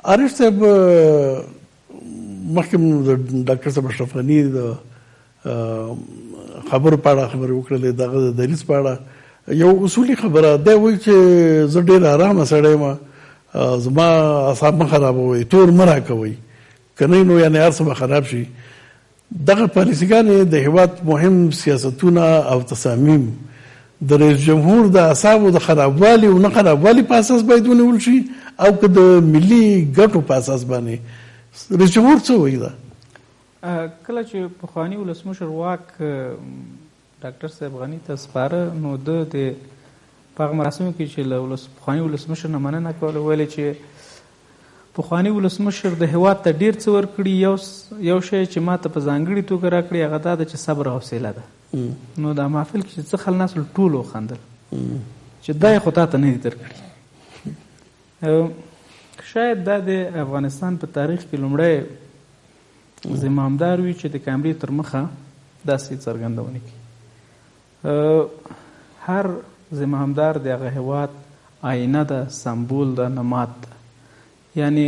عارف صاحب مخکې د ډاکټر صاحب اشرف غني د خبرو په اړه خبرې وکړلې، دغه د دریځ په اړه یو اصولي خبره دی، وایي چې زه ډېر ارامه سړی یم، زما اعصاب مه خرابوئ، تور مه راکوئ، که نه نو یعنې هر څه به خراب شي. دغه پالیسیګانې د هېواد مهم سیاستونه او تصامیم د رئیس جمهور د اعصابو د خرابوالي او نه خرابوالي په اساس باید ونیول شي، او که د ملي ګټو په اساس باندې. رئیس جمهور څه وایي دا؟ کله چې پخواني ولسمشر واک ډاکټر صاحب غني ته سپاره، نو د په هغه مراسمو کې چې له پخواني ولسمشر نه مننه کوله، ویل چې پخواني ولسمشر د هېواد ته ډېر څه ورکړي، یو شی چې ما ته په ځانګړې توګه راکړي هغه دا ده چې صبر او حوصله ده. نو دا محفل کې چې څه خلناس ټول وخندل چې دا یې خو تا ته نه دي درکړي. شاید دا د افغانستان په تاریخ کې لومړی زمامدار وي چې د کامرې تر مخه داسې څرګندونه کوي. هر زمامدار د هغه هېواد آینه ده، سمبول ده، نماد ده. یعنی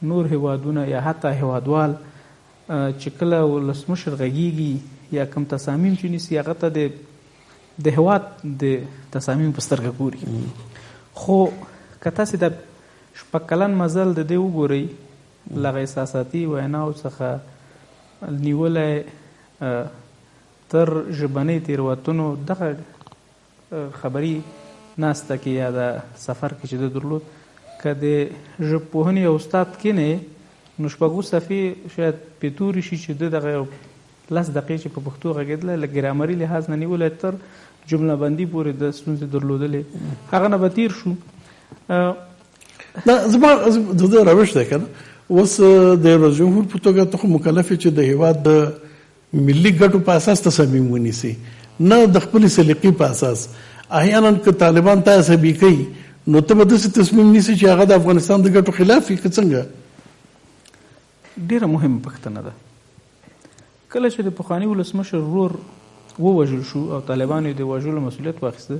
نور هېوادونه یا حتی هېوادوال چې کله ولسمشر غږیږي یا کوم تصامیم چې نیسي، هغه ته د هېواد د تصامیم په سترګه ګوري. خو که تاسې د شپږ کلن مزل د دې وګورئ، له هغه احساساتي ویناو څخه نیولی تر ژبنۍ تېروتنو، دغه خبري ناسته کې یا د سفر کې چې ده درلود، که د ژبپوهنې یو استاد کینې نو شپږو صفحې شاید پیتوري شي چې ده دغه 10 دقیقې چې په پښتو غږېدلی، له ګرامري لحاظ نه نیولی تر جمله بندي پورې د ستونزې درلودلې، هغه نه به تېر شو. زما د ده روش دی که نه، اوس د رئیس جمهور په توګه ته خو مکلف یې چې د هېواد د ملي ګټو په اساس تصامیم ونیسي، نه د خپلې سلیقې په اساس. احیانا که طالبان تا عصبي کوي نو ته به داسې تصمیم نیسي چې هغه د افغانستان د ګټو خلاف وي که څنګه؟ ډېره مهمه پوښتنه ده. کله چې د پخواني ولسمشر ورور ووژل شو او طالبانو یې د وژلو مسؤلیت واخیسته،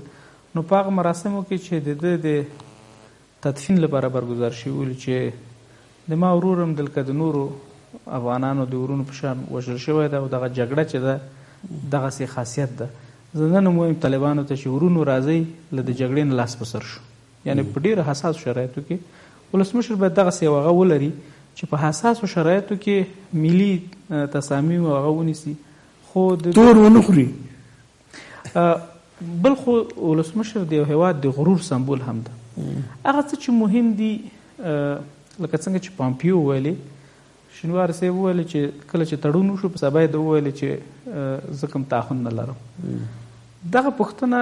نو په هغه مراسمو کې چې د ده د تدفین لپاره برګزار شوي ول چې د ما ورور هم دلته د نورو افغانانو د ورونو په شان وژل شوی ده، او دغه جګړه چې ده دغسې خاصیت ده. زه نن هم وایم طالبانو ته چې ورونو راځئ له د جګړې نه لاس په سر شو. یعنې په ډېرو حساسو شرایطو کې ولسمشر باید دغسې یو هغه ولري چې په حساسو شرایطو کې ملي تصامیم هغه ونیسي، خو تور ونه خوري. بل خو ولسمشر د یو هېواد د غرور سمبول هم ده. هغه څه چې مهم دي، لکه څنګه چې پامپیو ویلې، شینوار صاحب وویل چې کله چې تړون وشو په سبا یې ده وویل چې زه کوم تعهد نه لرم. دغه پوښتنه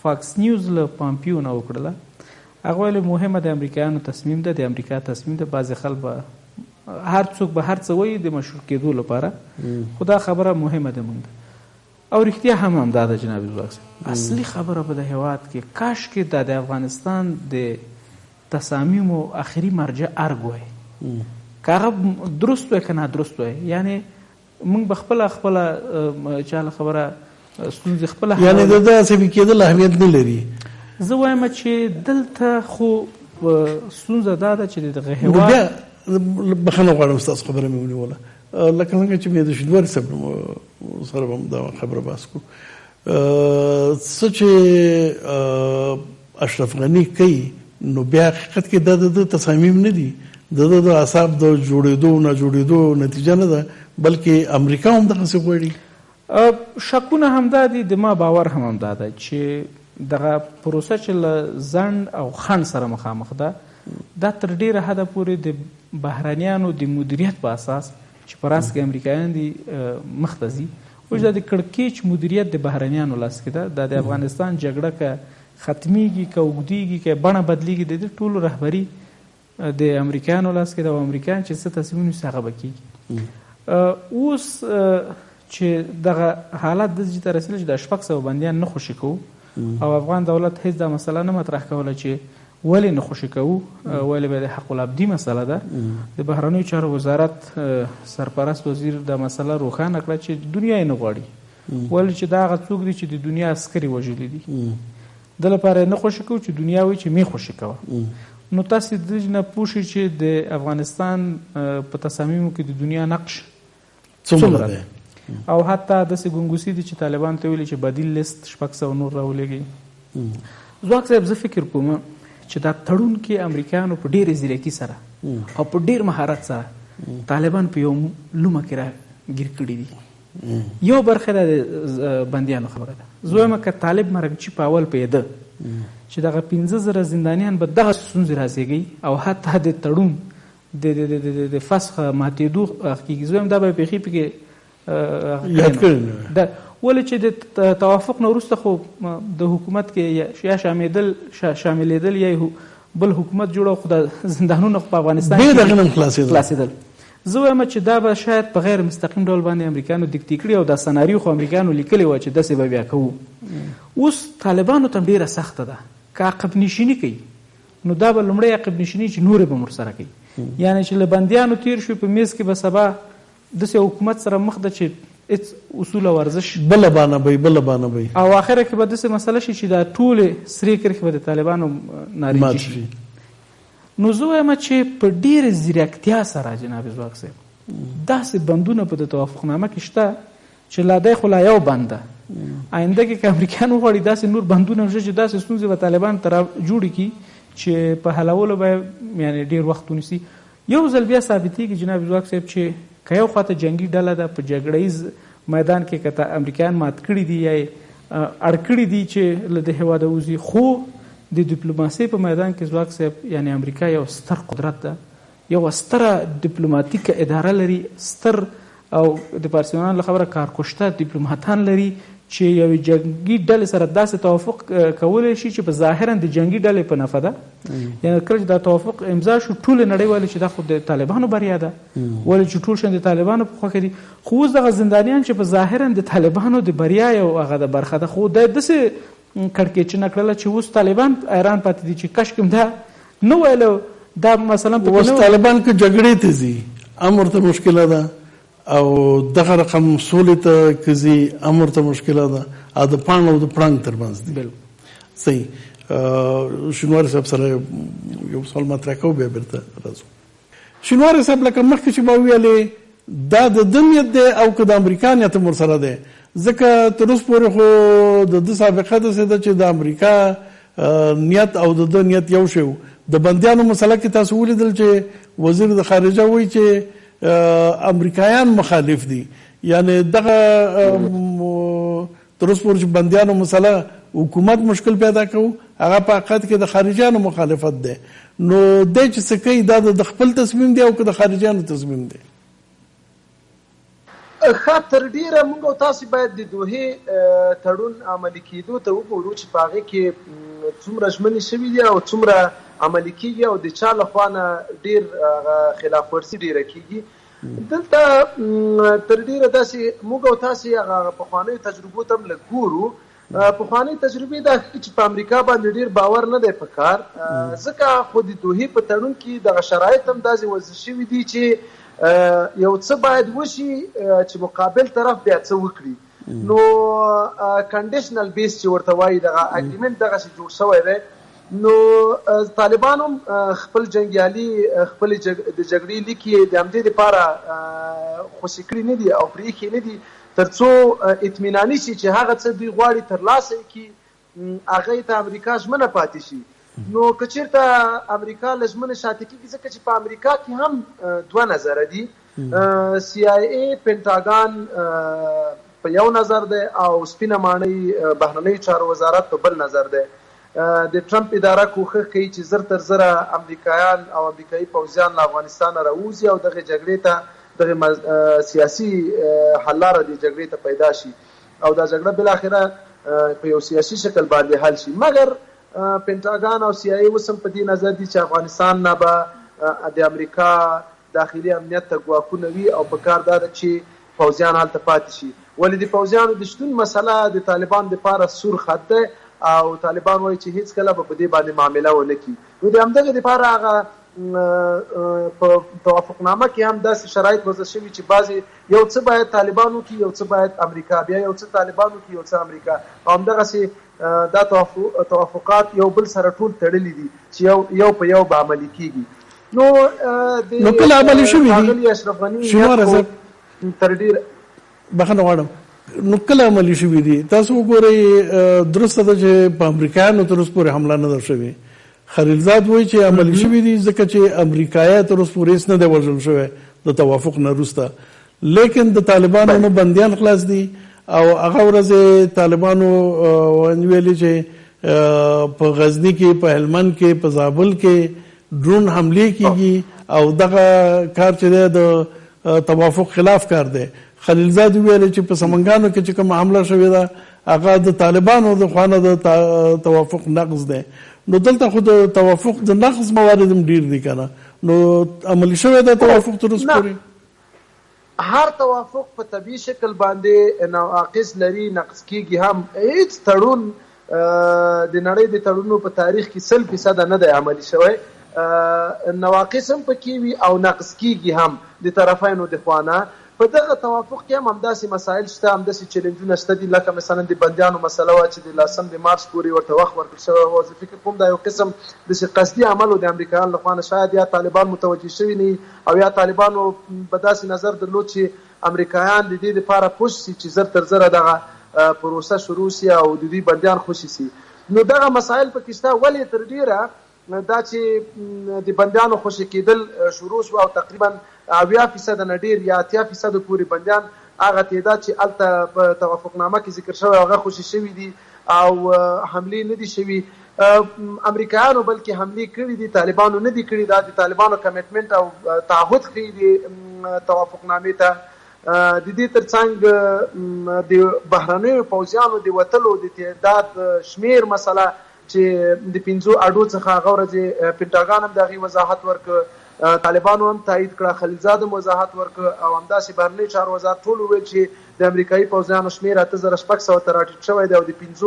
فاکس نیوز له پامپیو نه وکړله. هغه ویل مهمه د امریکایانو تصمیم ده، د امریکا تصمیم ده. بعضې خلک به هر څوک به هر څه وایي د مشهور کېدو لپاره، خو دا خبره مهمه ده موږ ده. او رښتیا هم همدا ده جناب ځواک صاحب. اصلي خبره په د هېواد کې کاشکې دا د افغانستان د تصامیمو آخري مرجع ارګ وای، که هغه درست وای که نادرست وای. یعنې موږ به خپله چاله خبره ستونزې خپله، یعنې د ده عصبي کېدل اهمیت نه لري. زه وایم چې دلته خو ستونزه دا ده چې دغه هېواد، بخښنه غواړم ستاسو خبره مې ونیوله، لکه څنګه چې مې د شینواري صاحب سره به هم دا خبره بحث کړو. څه چې اشرف غني کوي نو بیا حقیقت کې دا د تصامیم نه دي، د اعصاب د جوړېدو نه جوړېدو نتیجه نه ده، بلکې امریکا هم دغسې غواړي. شکونه همدا دي، د ما باور هم همدا ده چې دغه پروسه چې له ځنډ او خنډ سره مخامخ ده، دا تر ډېره حده پورې د بهرنیانو د مدیریت په اساس چې په راس کې امریکایان دي مخ ته ځي. اوس دا د کړکېچ مدیریت د بهرنیانو لاس کې ده. دا د افغانستان جګړه که ختمیږي که اوږدېږي که بڼه بدلېږي، د دې ټولو رهبري د امریکایانو لاس کې ده، او امریکایان چې څه تصمیم ونیسي هغه به کېږي. اوس چې دغه حالت داسې ته رسېدلی چې د 600 بندیان نه خوشي کوو، او افغان دولت هېڅ دا مسله نه مطرح کوله چې ولې نه خوشي کوو، ولې به د حق العبدي مسله ده. د بهرنیو چارو وزارت سرپرست وزیر دا مسله روښانه کړه چې دنیا یې نه غواړي، ولې چې دا هغه څوک دي چې د دنیا عسکرې وژلي دي، د لپاره نه خوشي کوو چې دنیا وایي چې مې خوشي کوه. نو تاسو د دې نه پوه شئ چې د افغانستان په تصامیمو کې د دنیا نقش څومره دی او حتی داسې ګنګوسي دي چې طالبان ته ویلي چې بدیل لیست 600 نور راولېږي. ځواک صاحب زه فکر کوم چې دا تړون کې امریکایانو په ډېرې ځیرکي سره او په ډېر مهارت سره طالبان په یو لومه کې راګیر کړي دي. یو برخه د بندیانو خبره ده. زه وایم که طالب مرګچي په اول پوهېده چې دغه 15,000 زندانیان به دغه ستونزې راسېږي او حتی د تړون د فسخ ماتېدو کېږي، زه وایم دا به بیخي پکې یاد کړی ولې چې د توافق نه وروسته خو د حکومت کې یا شاملېدل یا بل حکومت جوړ خو د زندانونو په افغانستان کې خلاصېدل. زه وایم چې دا به شاید په غیر مستقیم ډول باندې امریکایانو دیکتې کړي او دا سناریو خو امریکایانو لیکلی وه چې داسې به بیا کوو. اوس طالبانو ته ډېره سخته ده که عقب نشیني کوي نو دا به لومړی عقب نشیني چې نورې به ورسره کوي، یعنې چې له بندیانو تیر شو په میز کې به سبا داسې حکومت سره مخ ده چې هېڅ اصول او ورزش بله بانه وي او آخره کې به داسې مسله شي چې دا ټولې سرې کرښې به د طالبانو نارنجي شي. نو زه وایم چې په ډېرې ځیرکتیا سره جناب ځواک صاحب داسې بندونه په د توافقنامه کې شته چې لا دی خو لا یو بند ده. آینده کې که امریکایان وغواړي داسې نور بندونه وشي چې داسې ستونزې به طالبان ته جوړې کړي چې په حلولو به یعنې ډېر وخت ونیسي. یو ځل بیا ثابتېږي جناب ځواک صاحب چې که یو خواته جنګي ډله ده په جګړه ییز میدان کې که امریکایان مات کړي دي یا اړ کړي دي چې له د هېواده وځي، خو د ډیپلوماسۍ په میدان کې ځواک صاحب یعنې امریکا یو ستر قدرت ده، یو ستره ډیپلوماتیکه اداره لري، ستر او د پارسیانانو له خبره کارکشته ډیپلوماتان لري چې یو جنګي ډلې سره داسې توافق کولی شي چې په ظاهرا د جنګي ډلې په نفع ده. یعنې کله چې دا توافق امضا شو ټولې نړۍ ویلې چې دا خو د طالبانو بریا ده، ولې چې ټول شیان د طالبانو په خوښه دي. خو اوس دغه زندانیان چې په ظاهرا د طالبانو د بریا یو هغه د برخه ده، خو دا داسې کړکېچنه کړله چې اوس طالبان حیران پاتې دي چې کشکې دا نه ویلو دا مثلا اوس طالبان که جګړې ته ځي امر ته مشکله ده او دغه رقم سولې ته که ځي امر ته مشکله ده او د پاڼ او د پړانګ ترمنځ دي. صحیح. شینواري صاحب سره یو سوال مطرح کوو بیا بیرته راځو. شینواري صاحب لکه مخکې چې ما ویلې دا د ده نیت دی او که د امریکا نیت هم ورسره دی، ځکه تر اوسه پورې خو د ده سابقه داسې ده چې د امریکا نیت او د ده نیت یو شی و. د بندیانو مسله کې تاسو ولیدل چې وزیر د خارجه وایي چې امریکایان مخالف دي، یعنی دغه تر اوسه پورې چې بندیانو مسله حکومت مشکل پیدا کوو هغه په حقیقت کې د خارجیانو مخالفت دی. نو دی چې څه کوي دا د خپل تصمیم دی او که د خارجیانو تصمیم دی؟ ښه تر ډیره موږ او تاسو باید د دوحې تړون عملي کېدو ته وګورو چې په هغې کې څومره ژمنې شوي دي او څومره عملي کېږي او د چا لخوا نه ډېر خلاف ورزي ډېره کېږي. دلته تر ډیره داسې موږ او تاسو هغه پخوانیو تجربو ته هم لږ ګورو. پخوانۍ تجربې دا ښیي چې په امریکا باندې ډېر باور نه دی په کار، ځکه خو د دوحې په تړون کې دغه شرایط هم داسې وضع شوي دي چې یو څه باید وشي چې مقابل طرف بیا څه وکړي. نو کنډیشنل بیس چې ورته وایي دغه اګریمنټ دغسې جوړ شوی دی. نو طالبان هم خپل جنګیالي خپل د جګړې لیکي د همدې دپاره خوشي کړي نه دي او پرېښي نه دي تر څو اطمیناني شي چې هغه څه دوی غواړي ترلاسه کړي هغې ته امریکا ژمنه پاتې شي. نو که چېرته امریکا له ژمنې شاته کېږي، ځکه چې په امریکا کې هم دوه نظره دي، CIA پینټاګان په یو نظر دی او سپینه ماڼۍ بهرنیو چارو وزارت په بل نظر دی. د ټرمپ اداره کوښښ کوي چې زر تر زره امریکایان او امریکایي پوځیان له افغانستانه راوځي او دغې جګړې ته دغې سیاسي حل لاره دې جګړې ته پیدا شي او دا جګړه بالاخره په یو سیاسي شکل باندې حل شي. مګر پینټاګان او CIA اوس هم په دې نظر دي چې افغانستان نه به د امریکا داخلي امنیت ته ګواښونه وي او په کار دا ده چې پوځیان هلته پاتې شي. ولې د پوځیانو د شتون مسله د طالبان دپاره سور خط دی او طالبان وایي چې هیڅ کله به په دې باندې معامله ونه کړي. نو د همدغې دپاره هغه په توافقنامه کې هم داسې شرایط وضع شوي چې بعضې یو څه باید طالبان وکړي، یو څه باید امریکا، بیا یو څه طالبان وکړي، یو څه امریکا، او همدغسې دا توافقات یو بل سره ټول تړلي دي چې یو په یو به عملي کېږي. نو کله عملي شوي دي ښاغلي اشرف غني تر ډېره بخښنه غواړم، نو کله عملي شوي دي؟ تاسو وګورئ درسته ده چې په امریکایانو تر اوسه پورې حمله نه ده شوې. خلیلزاد وایي چې عملي شوي دي ځکه چې امریکایان تر اوسه پورې هېڅ نه دی وژل شوی د توافق نه وروسته، لیکن د طالبانو نه بندیان خلاص دي او هغه ورځې طالبانو ویلي چې په غزني کې، په هلمند کې، په زابل کې ډرون حملې کېږي او دغه کار چې دی د توافق خلاف کار دی. خلیلزاد ویل چې په سمنګانو کې چې کوم حمله شوې ده هغه د طالبانو د خوا نه د توافق نقض دی. نو دلته خو د توافق د نقض موارد هم ډیر دي که نه؟ نو عملي شوی دی توافق تر اوسه پورې؟ هر توافق په طبیعي شکل باندې نواقص لري، نقض کېږي هم. هېڅ تړون د نړۍ د تړونونو په تاریخ کې 100% نه دی عملي شوی. نواقص هم پکې وي او نقض کېږي هم د طرفینو د خوا نه. په دغه توافق کې هم همداسې مسایل شته، همداسې چیلنجونه شته دي، لکه مثلا د بندیانو مسله وه چې د 10 مارچ پورې ورته وخت ورکړل شوی و. زه فکر کوم دا یو قسم داسې قصدي عمل و د امریکایانو لخوا نه، شاید یا طالبان متوجه شوي نه او یا طالبانو به داسې نظر درلود چې امریکایان د دې دپاره پوش شي چې زر تر زره دغه پروسه شروع شي او د دوی بندیان خوشي شي. نو دغه مسایل پکې شته. ولې تر ډېره دا چې د بندیانو خوشي کېدل شروع شو او تقریبا 80% نه ډېر یا 80% پورې بندیان هغه تعداد چې هلته په توافقنامه کې ذکر شوی هغه خوشي شوي دي او حملې نه دي شوي. امریکایانو بلکې حملې کړي دي، طالبانو نه دي کړي. دا د طالبانو کمیټمنټ او تعهد ښیي د توافقنامې ته. د دې ترڅنګ د بهرنیو پوځیانو د وتلو د تعداد شمیر مسله چې د 5 اډو څخه هغه ورځې پینټاګان هم د هغې وضاحت ورکړ، طالبانو هم تایید کړه، خلیلزاد هم وضاحت ورکړ او همداسې بهرنی چارو وزارت ټول وویل چې د امریکایي پوځیانو شمیر 8600 ته راټیټ شوی دی او د 5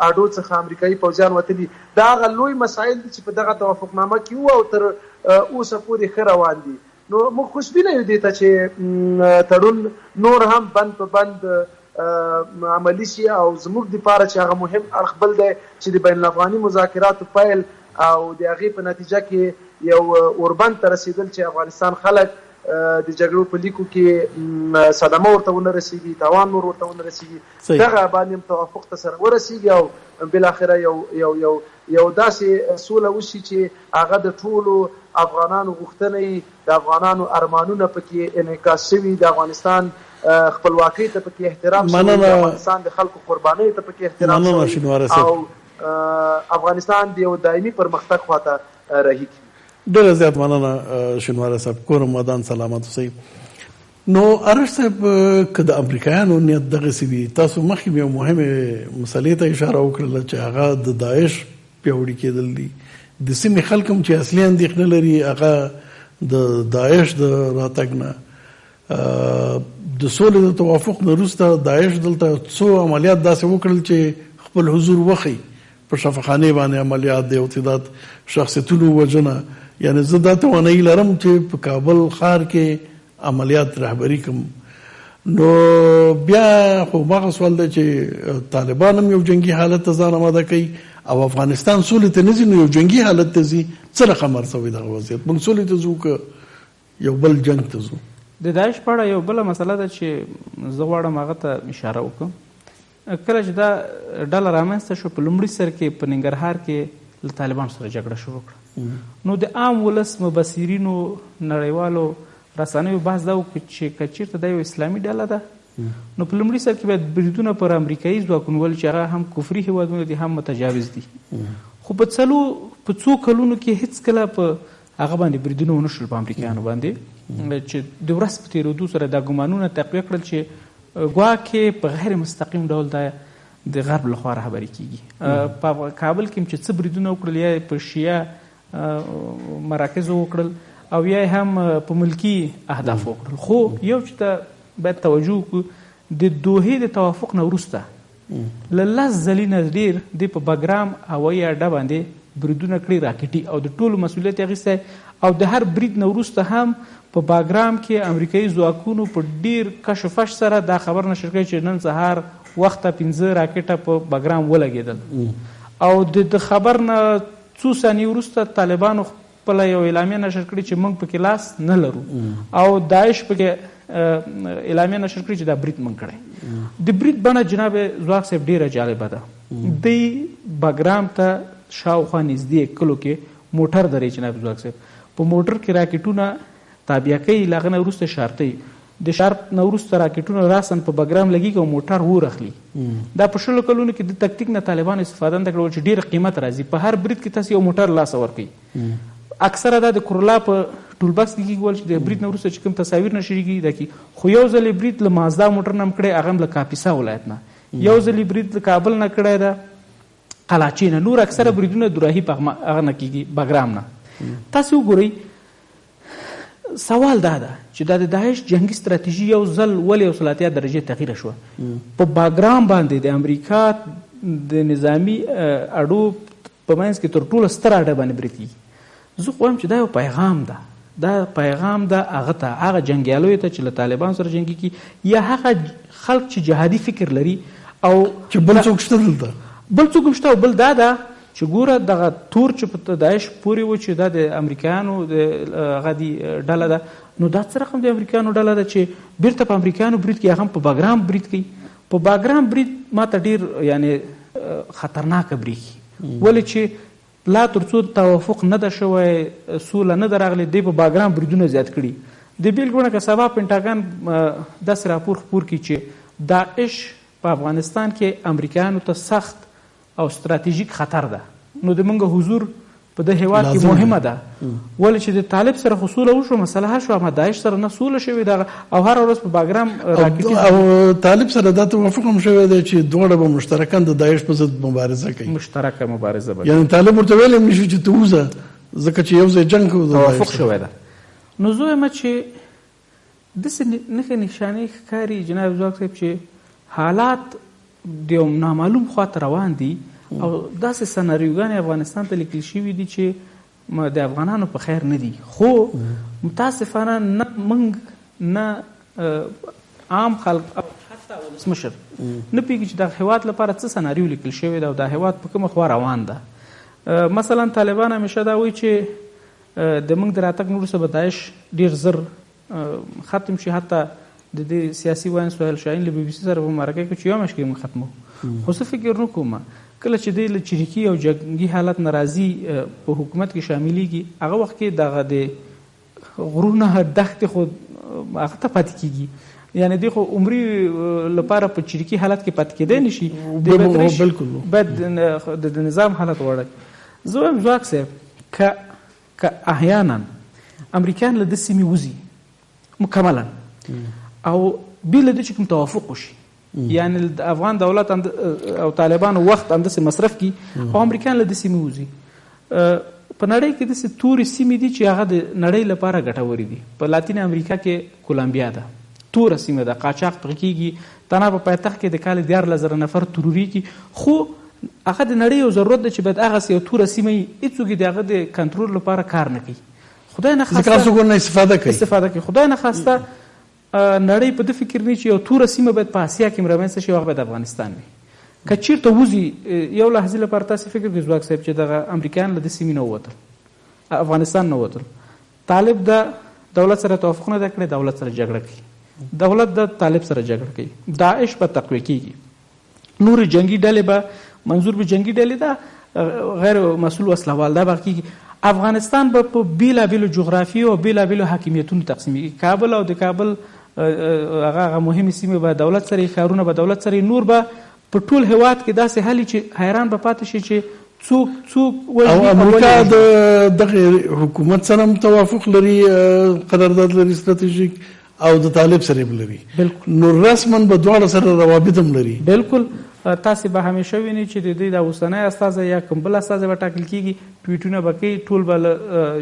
اډو څخه امریکایي پوځیان وتلي. دا هغه لوی مسایل دي چې په دغه توافقنامه کې وو او تر اوسه پورې ښه روان دي. نو موږ خوشبینه یو دې ته چې تړون نور هم بند په بند عملی شي او زموږ دپاره چې هغه مهم اړخ بل دی چې د بین الافغاني مذاکراتو پیل او د هغې په نتیجه کې یو اوربند ته رسېدل چې افغانستان خلک د جګړو په لیکو کې صدمه ورته ونه رسېږي، تاوان نور ورته ونه رسېږي. دغه باندې هم توافق ته سره ورسېږي او بالاخره یو داسې سوله وشي چې هغه د ټولو افغانانو غوښتنې، د افغانانو ارمانونه پکې انعکاس شوي، د افغانستان خپلواکۍ ته پکې احترام شوی، د افغانستان د خلکو قربانۍ ته پکې احترام شوی او افغانستان د یو دایمي پرمختګ خواته رهي کړي. ډېره زیات مننه شینواری صاحب، کور مدان سلامت اوسئ. نو ارش صاحب که د امریکایانو نیت دغسې وي، تاسو مخکې یو مهمې مسلې ته اشاره وکړله چې هغه د داعش پیاوړي کېدل دي. د سیمې خلک هم چې اصلي اندېښنه لري هغه د داعش د راتګ نه. د سولې د توافق نه وروسته داعش دلته څو عملیات داسې وکړل چې خپل حضور وښیي. په شفاخانې باندې عملیات، د یو تعداد شخصیتونو وژنه. یعنی زه دا توانایي لرم چې په کابل ښار کې عملیات رهبري کړم. نو بیا خو مغه سوال دی چې طالبان هم یو جنگي حالت ته ځان آماده کوي او افغانستان سولې ته نه ځي، نو یو جنگي حالت ته ځي. څه رقم ارڅوي دغه وضعیت؟ موږ سولې ته ځو که یو بل جنګ ته ځو؟ د داعش په اړه یو بله مسله ده چې زه غواړم هغه ته اشاره وکړم. کله چې دا ډله رامنځته شو په لومړي سر کې په ننګرهار کې له طالبانو سره جګړه شروع کړه. نو د عام ولس مبصرینو، نړیوالو رسنیو بحث دا وکړ چې که چېرته دا یو اسلامي ډله ده نو په لومړي سر کې باید بریدونه پر امریکایي ځواکونو ول چې هغه هم کفري هېوادونه دي هم متجاوز دي. خو په څو کلونو کې هېڅکله په هغه باندې بریدونه ونه شول په امریکایانو باندې، چې د ورځ په تېرېدو سره دا ګمانونه تقویه کړل چې ګواکې په غیر مستقیم ډول دا د غرب لخوا رهبري کېږي. په کابل کې چې څه بریدونه وکړل، یا په شیعه مراکزو وکړل او یا هم په ملکي اهداف وکړل. خو یو چې ته باید توجه وکړو، د دوحې د توافق نه وروسته له 10 ځلې نه ډېر د په بګرام هوایي اډه باندې بریدونه کړي راکټي او د ټولو مسؤلیت اخیستی او د هر برید نه وروسته هم په باګرام کې امریکایي ځواکونو په ډیر کش فش سره دا خبر نشر کړی چې نن سهار وخته 15 راکټه په باګرام ولګېدل او د خبر نه څو ثانیې وروسته طالبانو خپله یو اعلامیه نشر کړي چې موږ پکې لاس نه لرو او داعش پکې اعلامیه نشر کړي چې دا برید موږ کړی د برید بڼه جناب ځواک صاحب ډیره جالبه ده دی باګرام ته شاوخوا نږدې کلو کې موټر درې جناب ځواک صاحب په موټر کې راکټونه تابع کوي له هغه نه وروسته شارټوي د شارټ نه وروسته راکټونه راسن په باګرام لګېږي او موټر اور اخلي دا په 20 کلونو کې د تکتیک نه طالبانو استفاده نه کړې چې ډېره قیمت راځي په هر برید کې تاسو یو موټر لاس ورکوي اکثره دا د کرولا په ټولبکس کې کېږي چې د برید نه وروسته چې کوم تصاویر نشریږي دا کې خو یو ځل برید له مازدا موټر نه هم کړی هغه هم له کاپیسا ولایت نه یو ځل برید له کابل نه کړی ده قلاچي نه نور اکثره بریدونه دوراهي په هغه نه کېږي باګرام نه تاسو وګورئ سوال دا ده چې دا د داعش جنگي ستراتیژي یو ځل ولې 30 درجې تغییر شوه په باګرام باندې د امریکا د نظامی اډو په منځ کې تر ټولو ستر اډه باندې برید کېږي زه خو وایم چې دا یو پیغام ده دا پیغام ده هغه ته هغه جنګیالیو ته چې له طالبان سره جنګي کي یا هغه خلک چې جهادي فکر لري او چې بل څوک شته دلته بل څوک شته او بل دا ده چې ګوره دغه تور چې په داعش پورې و چې دا د امریکایانو هغه دی ډله ده نو دا څه رقم د امریکایانو ډله ده چې بیرته په امریکایانو برید کوي هغه په باګرام برید کوي په باګرام برید ما ته ډېر یعنې خطرناکه برېښي ولې چې لا تر څو توافق نه ده شوی سوله نه ده راغلې دی په باګرام بریدونه زیات کړي د بېلګې ونه که سبا پنټاګان داسې راپور خپور کړي چې داعش په افغانستان کې امریکایانو ته سخت او ستراتیژیک خطر ده نو د موږ حضور په د هیواد کې مهمه ده ولې چې د طالب سره خو سوله وشوه مسله حل شوه اما داعش سره نه سوله شوې ده او هر ورځ په باګرام راکټي او طالب سره دا توافق هم شوی دی چې دواړه به مشترکاً د داعش په ضد مبارزه کوي مشترکه مبارزه به یعنی طالب ورته ویلی هم نشي چې ته وځه ځکه چې یو ځای جنګ کوو توافق شوی ده نو زه وایم چې داسې نښې نښانې ښکاري جناب ځواک صاحب چې حالات د یو نامعلوم خواته روان دي او داسې سناریوګانې افغانستان ته لیکل شوي دي چې د افغانانو په خیر نه دي خو متاسفانه نه موږ نه عام خلک او حتی ولسمشر نه پوهېږي چې دغه هېواد لپاره څه سناریو لیکل شوی ده او دا هېواد په کومه خوا روان ده مثلا طالبان همیشه دا وایي چې د موږ د راتګ نه وروسته به داعش ډېر زر ختم شي حتی د دې سیاسي واین سهیل شاهین له BBC سره په مرکه کې چې یو میاشت کې موږ ختمو خو زه فکر نه کوم کله چې دی له چریکي او جنګي حالت نه راځي په حکومت کې شاملېږي هغه وخت کې دغه د غرونه دښتې خو هغه ته پاتې کېږي یعنی دی خو عمري لپاره په چریکي حالت کې پاتې کېدی نه شي بالکل باید د نظام حالت وړی زه وایم ځواک صاحب که احیانا امریکایان له دې سیمې وځي مکملا او بې له دې چې کوم توافق وشي یعنی د افغان دولت او طالبانو وخت همداسې مصرف کړي او امریکایان له دې سیمې وځي په نړۍ کې داسې تورې سیمې دي چې هغه د نړۍ لپاره ګټورې دي په لاتین امریکا کې کولمبیا ده توره سیمه ده قاچاق پکې کېږي تنها په پایتخت کې د کال 14,000 نفر تروري کړي خو هغه د نړۍ یو ضرورت ده چې باید هغسې یو توره سیمه یې هېڅوک د هغه د کنټرول لپاره کار نه کوي خدای نه خواسته استفاده کوي خدای نه خواسته نړۍ په دې فکر نه چې یو توره سیمه باید په اسیا کې رامنځته شي هغه باید افغانستان وي که چېرته وځي یو لحظې لپاره تاسې فکر کړئ ځواک صاحب چې دغه امریکایان له دې سیمې نه ووتل افغانستان نه ووتل طالب د دولت سره توافق نه ده کړی دولت سره جګړه کوي دولت د طالب سره جګړه کوي داعش به تقویه کېږي نور جنگي ډلې به منظور به جنگي ډلې ده غیر مسؤل وسلوال دا به کېږي افغانستان به په بېلابېلو جغرافیو او بېلابېلو حاکمیتونو تقسیمېږي کابل او د کابل هغه مهمې سیمې به دولت سره ښارونه به دولت سره نور به په ټول هېواد کې داسې حالي چې حیران به پاتې شي چې څوک او امریکا د دغه حکومت سره هم توافق لري قرارداد لري ستراتیژیک او د طالب سره هم لري نو رسما به دواړه سره روابط هم لري بالکل تاسې به همیشه وینئ چې د دوی دا اوسنی استازی یا کوم بل استازی به ټاکل کېږي ټویټونه به کوي ټول به له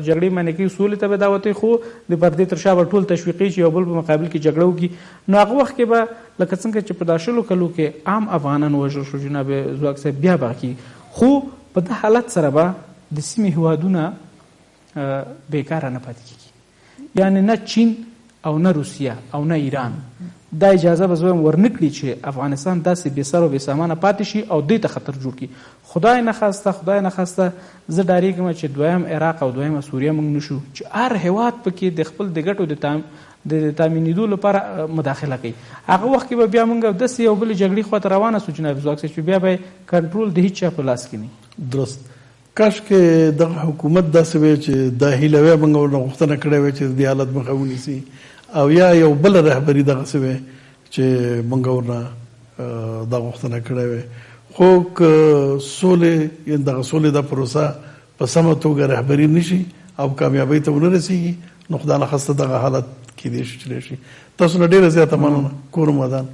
جګړې منع کوي سولې ته به دعوت وي خو د پردې تر شا به ټول تشویقي چې یو بل په مقابل کې جګړه وکړي نو هغه وخت کې به لکه څنګه چې په دا 20 کلو کې عام افغانان وژل شو جناب ځواک صاحب بیا به کېږي خو په دې حالت سره به د سیمې هیوادونه بیکاره نه پاتې کېږي. یعنې نه چین او نه روسیه او نه ایران دا اجازه به زه وایم ورنکړي چې افغانستان داسې بې سر او بې سامانه پاتې شي او دې ته خطر جوړ کړي. خدای نه خواسته زه ډارېږم چې دویم عراق او دویمه سوریه موږ نشو چې هر هیواد پکې د خپل د ګټو د تامینېدو لپاره مداخله کوي. هغه وخت کې به بیا موږ داسې یو بلې جګړې خواته روانه سو جناب ځواک صاحب چې بیا به کنټرول د هېچ چا په لاس کې نه. درست. کاش کې دغه حکومت داسې وی چې دا هیله وی موږ ورنه غوښتنه کړې وی چې دې حالت مخه ونیسي او یا یو بل رهبري دغسې وی چې موږ ورنه دا غوښتنه کړې وی. خو که سولې یا دغه سولې دا پروسه په سمه توګه رهبري نشي او کامیابۍ ته ونه رسېږي نو خدای نخواسته دغه حالت کېدای شي چې راشي. تاسو نه ډېره زیاته مننه کورم ودان.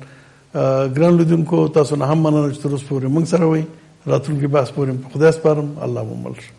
ګران لیدونکو تاسو نه هم مننه چې تر اوسه پورې موږ سره وئ. راتلونکي بحث پورې په خدای سپارم. الله مو مل شه.